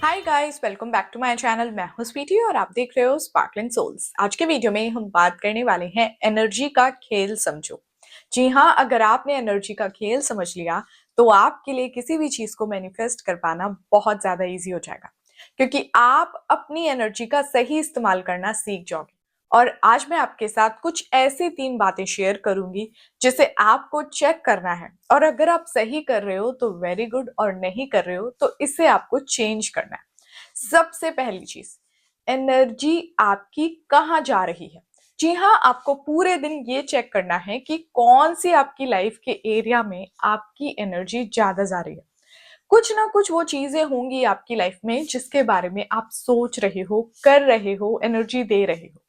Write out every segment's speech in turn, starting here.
Hi guys, welcome back to my channel. मैं हूं स्वीटी और आप देख रहे हो स्पार्कलिंग सोल्स। आज के वीडियो में हम बात करने वाले हैं एनर्जी का खेल समझो। जी हाँ, अगर आपने एनर्जी का खेल समझ लिया तो आपके लिए किसी भी चीज को मैनिफेस्ट कर पाना बहुत ज्यादा इजी हो जाएगा, क्योंकि आप अपनी एनर्जी का सही इस्तेमाल करना सीख जाओगे। और आज मैं आपके साथ कुछ ऐसी 3 बातें शेयर करूंगी जिसे आपको चेक करना है, और अगर आप सही कर रहे हो तो वेरी गुड, और नहीं कर रहे हो तो इसे आपको चेंज करना है। सबसे पहली चीज, एनर्जी आपकी कहाँ जा रही है। जी हाँ, आपको पूरे दिन ये चेक करना है कि कौन सी आपकी लाइफ के एरिया में आपकी एनर्जी ज्यादा जा रही है। कुछ ना कुछ वो चीजें होंगी आपकी लाइफ में जिसके बारे में आप सोच रहे हो, कर रहे हो, एनर्जी दे रहे हो।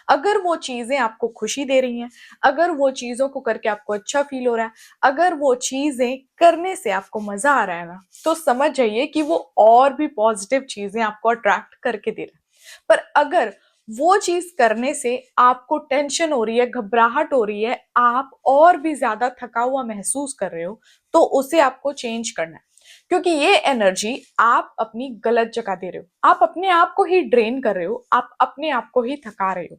अगर वो चीजें आपको खुशी दे रही हैं, अगर वो चीजों को करके आपको अच्छा फील हो रहा है, अगर वो चीजें करने से आपको मजा आ रहा है ना, तो समझ जाइए कि वो और भी पॉजिटिव चीजें आपको अट्रैक्ट करके दे रहा है। पर अगर वो चीज करने से आपको टेंशन हो रही है, घबराहट हो रही है, आप और भी ज्यादा थका हुआ महसूस कर रहे हो, तो उसे आपको चेंज करना है। क्योंकि ये एनर्जी आप अपनी गलत जगह दे रहे हो, आप अपने आप को ही ड्रेन कर रहे हो, आप अपने आप को ही थका रहे हो।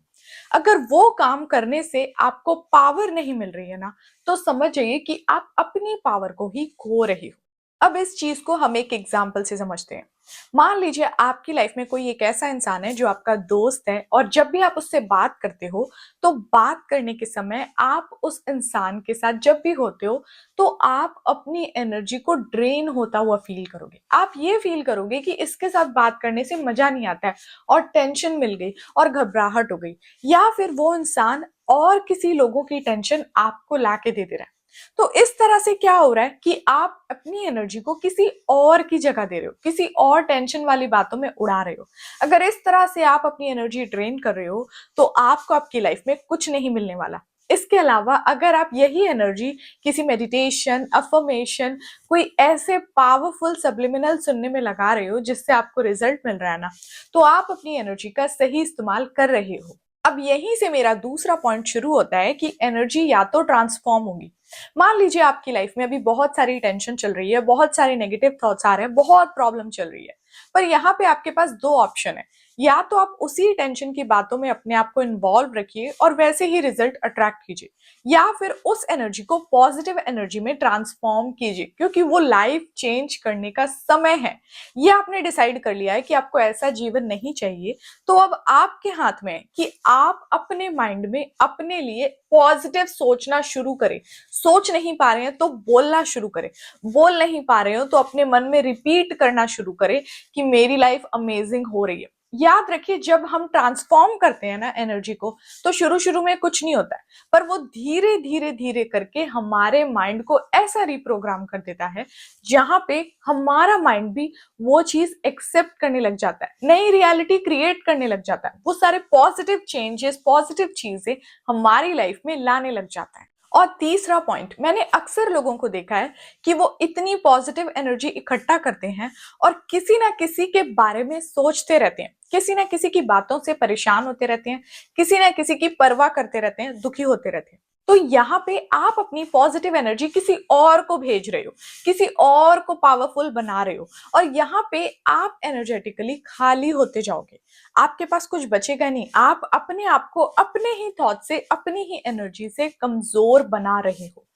अगर वो काम करने से आपको पावर नहीं मिल रही है ना, तो समझ जाइए कि आप अपनी पावर को ही खो रहे हो। अब इस चीज को हम एक एग्जाम्पल से समझते हैं। मान लीजिए आपकी लाइफ में कोई एक ऐसा इंसान है जो आपका दोस्त है, और जब भी आप उससे बात करते हो तो बात करने के समय आप उस इंसान के साथ जब भी होते हो तो आप अपनी एनर्जी को ड्रेन होता हुआ फील करोगे। आप ये फील करोगे कि इसके साथ बात करने से मजा नहीं आता है, और टेंशन मिल गई और घबराहट हो गई, या फिर वो इंसान और किसी लोगों की टेंशन आपको लाके दे दे रहा है। तो इस तरह से क्या हो रहा है कि आप अपनी एनर्जी को किसी और की जगह दे रहे हो, किसी और टेंशन वाली बातों में उड़ा रहे हो। अगर इस तरह से आप अपनी एनर्जी ड्रेन कर रहे हो तो आपको आपकी लाइफ में कुछ नहीं मिलने वाला। इसके अलावा अगर आप यही एनर्जी किसी मेडिटेशन, अफर्मेशन, कोई ऐसे पावरफुल सब्लिमिनल सुनने में लगा रहे हो जिससे आपको रिजल्ट मिल रहा है ना, तो आप अपनी एनर्जी का सही इस्तेमाल कर रहे हो। अब यहीं से मेरा दूसरा पॉइंट शुरू होता है कि एनर्जी या तो ट्रांसफॉर्म होगी। मान लीजिए आपकी लाइफ में अभी बहुत सारी टेंशन चल रही है, बहुत सारे नेगेटिव थॉट्स आ रहे हैं, बहुत प्रॉब्लम चल रही है। पर यहाँ पे आपके पास 2 ऑप्शन है। या तो आप उसी टेंशन की बातों में अपने आप को इन्वॉल्व रखिए और वैसे ही रिजल्ट अट्रैक्ट कीजिए, या फिर उस एनर्जी को पॉजिटिव एनर्जी में ट्रांसफॉर्म कीजिए, क्योंकि वो लाइफ चेंज करने का समय है। ये आपने डिसाइड कर लिया है कि आपको ऐसा जीवन नहीं चाहिए, तो अब आपके हाथ में है कि आप अपने माइंड में अपने लिए पॉजिटिव सोचना शुरू करें। सोच नहीं पा रहे हैं तो बोलना शुरू करें, बोल नहीं पा रहे हो तो अपने मन में रिपीट करना शुरू करें कि मेरी लाइफ अमेजिंग हो रही है। याद रखिए, जब हम ट्रांसफॉर्म करते हैं ना एनर्जी को, तो शुरू शुरू में कुछ नहीं होता है, पर वो धीरे धीरे धीरे करके हमारे माइंड को ऐसा रिप्रोग्राम कर देता है जहां पे हमारा माइंड भी वो चीज एक्सेप्ट करने लग जाता है, नई रियलिटी क्रिएट करने लग जाता है, वो सारे पॉजिटिव चेंजेस, पॉजिटिव चीजें हमारी लाइफ में लाने लग जाता है। और तीसरा पॉइंट, मैंने अक्सर लोगों को देखा है कि वो इतनी पॉजिटिव एनर्जी इकट्ठा करते हैं और किसी ना किसी के बारे में सोचते रहते हैं, किसी ना किसी की बातों से परेशान होते रहते हैं, किसी ना किसी की परवाह करते रहते हैं, दुखी होते रहते हैं। तो यहाँ पे आप अपनी पॉजिटिव एनर्जी किसी और को भेज रहे हो, किसी और को पावरफुल बना रहे हो, और यहाँ पे आप एनर्जेटिकली खाली होते जाओगे। आपके पास कुछ बचेगा नहीं, आप अपने आप को अपने ही थॉट से, अपनी ही एनर्जी से कमजोर बना रहे हो।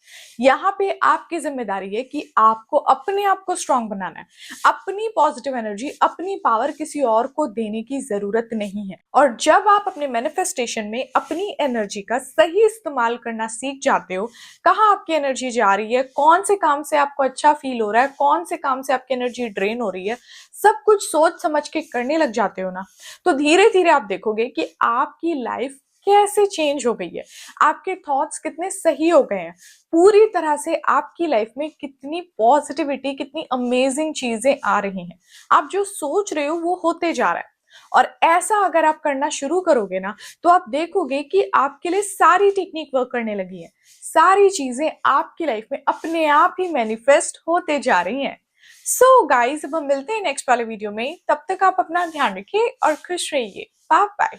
यहाँ पे आपकी जिम्मेदारी है कि आपको अपने आप को स्ट्रांग बनाना है। अपनी पॉजिटिव एनर्जी, अपनी पावर किसी और को देने की जरूरत नहीं है। और जब आप अपने मैनिफेस्टेशन में अपनी एनर्जी का सही इस्तेमाल करना सीख जाते हो, कहाँ आपकी एनर्जी जा रही है, कौन से काम से आपको अच्छा फील हो रहा है, कौन से काम से आपकी एनर्जी ड्रेन हो रही है, सब कुछ सोच समझ के करने लग जाते हो ना, तो धीरे धीरे आप देखोगे कि आपकी लाइफ कैसे चेंज हो गई है, आपके थॉट्स कितने सही हो गए हैं, पूरी तरह से आपकी लाइफ में कितनी पॉजिटिविटी, कितनी अमेजिंग चीजें आ रही हैं। आप जो सोच रहे हो वो होते जा रहा है। और ऐसा अगर आप करना शुरू करोगे ना, तो आप देखोगे कि आपके लिए सारी टेक्निक वर्क करने लगी है, सारी चीजें आपकी लाइफ में अपने आप ही मैनिफेस्ट होते जा रही हैं। सो गाइस, अब हम मिलते हैं नेक्स्ट वाले वीडियो में। तब तक आप अपना ध्यान रखिए और खुश रहिए। Bye bye.